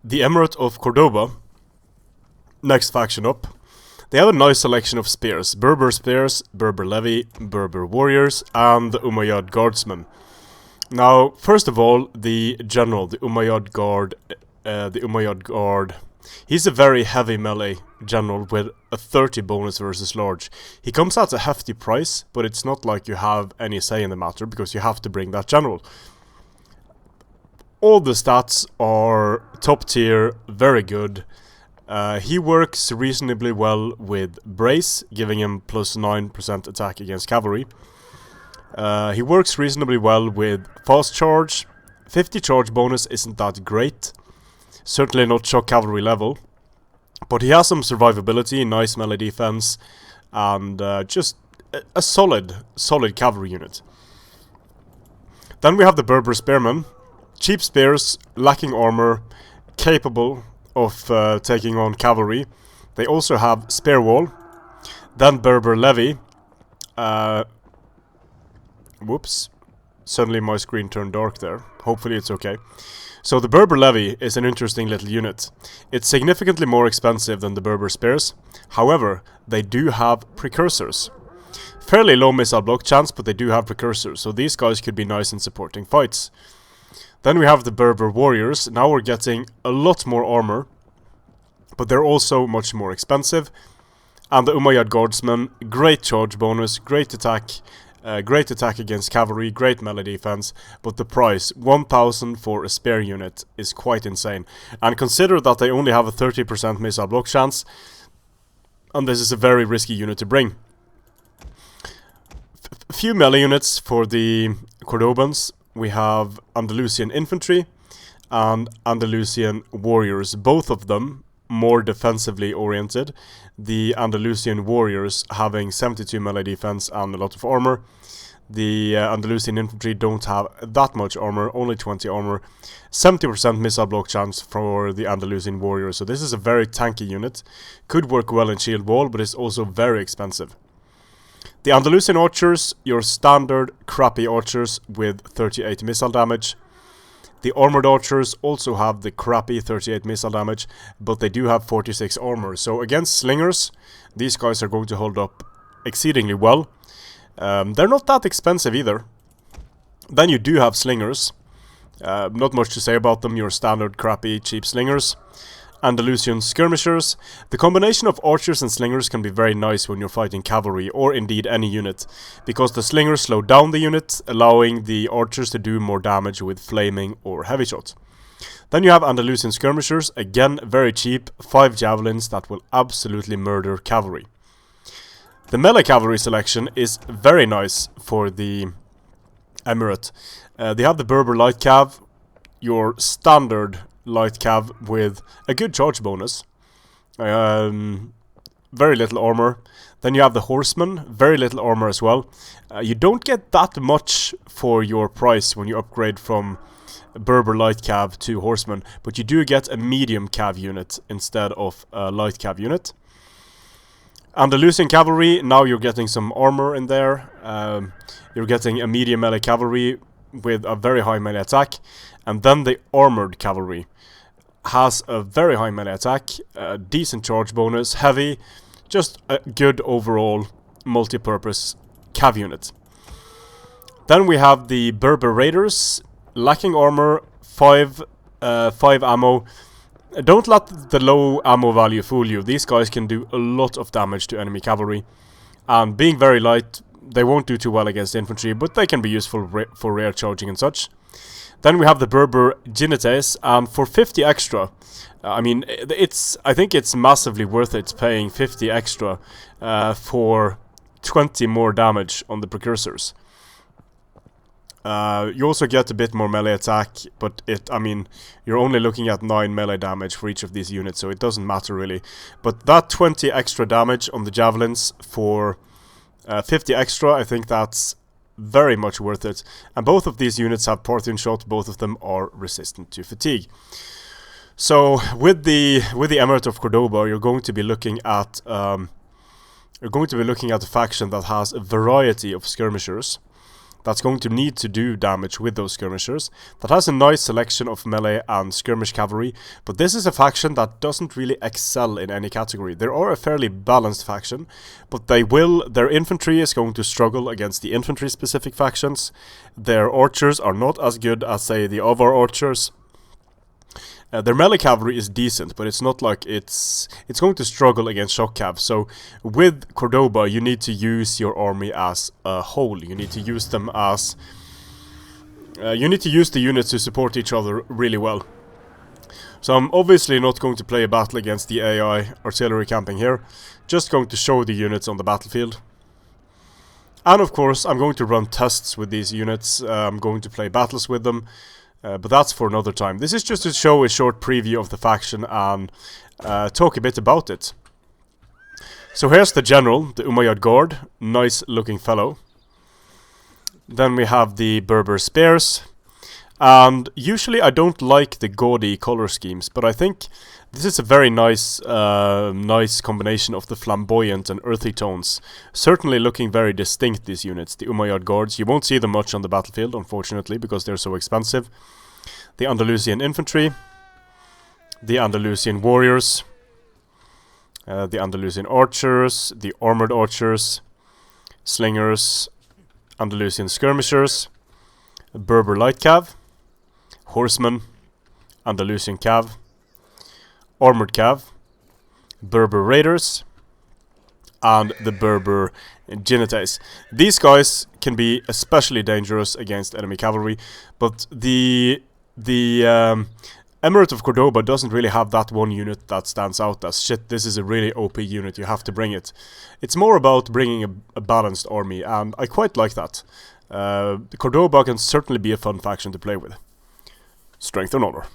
the Emirate of Cordoba, next faction up, they have a nice selection of spears. Berber spears, Berber levy, Berber warriors, and the Umayyad guardsmen. Now, first of all, the general, the Umayyad Guard, he's a very heavy melee general with a 30 bonus versus large. He comes at a hefty price, but it's not like you have any say in the matter, because you have to bring that general. All the stats are top tier, very good. He works reasonably well with Brace, giving him plus 9% attack against cavalry. He works reasonably well with Fast Charge. 50 charge bonus isn't that great. Certainly not shock cavalry level. But he has some survivability, nice melee defense, and just a solid cavalry unit. Then we have the Berber Spearmen. Cheap spears, lacking armor, capable of taking on cavalry. They also have Spear Wall. Then Berber Levy. Whoops. Suddenly my screen turned dark there. Hopefully it's okay. So the Berber Levy is an interesting little unit. It's significantly more expensive than the Berber Spears. However, they do have precursors. Fairly low missile block chance, but they do have precursors. So these guys could be nice in supporting fights. Then we have the Berber Warriors. Now we're getting a lot more armor, but they're also much more expensive. And the Umayyad Guardsmen, great charge bonus, great attack against cavalry, great melee defense, but the price, 1000 for a spear unit, is quite insane. And consider that they only have a 30% missile block chance, and this is a very risky unit to bring. A few melee units for the Cordobans. We have Andalusian infantry and Andalusian warriors, both of them more defensively oriented. The Andalusian warriors having 72 melee defense and a lot of armor. The Andalusian infantry don't have that much armor, only 20 armor. 70% missile block chance for the Andalusian warriors, so this is a very tanky unit. Could work well in shield wall, but it's also very expensive. The Andalusian archers, your standard crappy archers with 38 missile damage. The armored archers also have the crappy 38 missile damage, but they do have 46 armor. So against slingers, these guys are going to hold up exceedingly well. They're not that expensive either. Then you do have slingers. Not much to say about them, your standard crappy cheap slingers. Andalusian skirmishers. The combination of archers and slingers can be very nice when you're fighting cavalry, or indeed any unit, because the slingers slow down the unit, allowing the archers to do more damage with flaming or heavy shot. Then you have Andalusian skirmishers, again very cheap, 5 javelins that will absolutely murder cavalry. The melee cavalry selection is very nice for the Emirate. They have the Berber light cav, your standard light cav with a good charge bonus, very little armor. Then you have the horsemen, very little armor as well. You don't get that much for your price when you upgrade from Berber light cav to horsemen, but you do get a medium cav unit instead of a light cav unit. Andalusian cavalry, now you're getting some armor in there. You're getting a medium melee cavalry with a very high melee attack, and then the armored cavalry has a very high melee attack, decent charge bonus, heavy, just a good overall multi-purpose cav unit. Then we have the Berber Raiders, lacking armor, 5 ammo. Don't let the low ammo value fool you. These guys can do a lot of damage to enemy cavalry, and being very light, they won't do too well against infantry, but they can be useful for rear charging and such. Then we have the Berber Jinetes, and for 50 extra, I mean, I think it's massively worth it paying 50 extra for 20 more damage on the precursors. You also get a bit more melee attack, but you're only looking at 9 melee damage for each of these units, so it doesn't matter really. But that 20 extra damage on the javelins for 50 extra, I think that's very much worth it. And both of these units have Parthian shot, both of them are resistant to fatigue. So with the Emirate of Cordoba, you're going to be looking at a faction that has a variety of skirmishers. that's going to need to do damage with those skirmishers, that has a nice selection of melee and skirmish cavalry, but this is a faction that doesn't really excel in any category. They are a fairly balanced faction, but their infantry is going to struggle against the infantry specific factions. Their archers are not as good as, say, the Avar archers. Their melee cavalry is decent, but it's not like it's going to struggle against shock cav. So with Cordoba, you need to use your army as a whole. You need to use them as you need to use the units to support each other really well. So I'm obviously not going to play a battle against the AI artillery camping here. Just going to show the units on the battlefield. And of course, I'm going to run tests with these units. I'm going to play battles with them. But that's for another time. This is just to show a short preview of the faction and talk a bit about it. So here's the general, the Umayyad Guard, nice looking fellow. Then we have the Berber spears, and usually I don't like the gaudy color schemes, but I think this is a very nice combination of the flamboyant and earthy tones. Certainly looking very distinct, these units, the Umayyad Guards. You won't see them much on the battlefield, unfortunately, because they're so expensive. The Andalusian infantry, the Andalusian warriors, the Andalusian archers, the armored archers, slingers, Andalusian skirmishers, Berber light cav, horsemen, Andalusian cav, armored cav, Berber raiders, and the Berber Genites. These guys can be especially dangerous against enemy cavalry, but the Emirate of Cordoba doesn't really have that one unit that stands out as shit, this is a really OP unit, you have to bring it. It's more about bringing a balanced army, and I quite like that. Cordoba can certainly be a fun faction to play with. Strength and honor.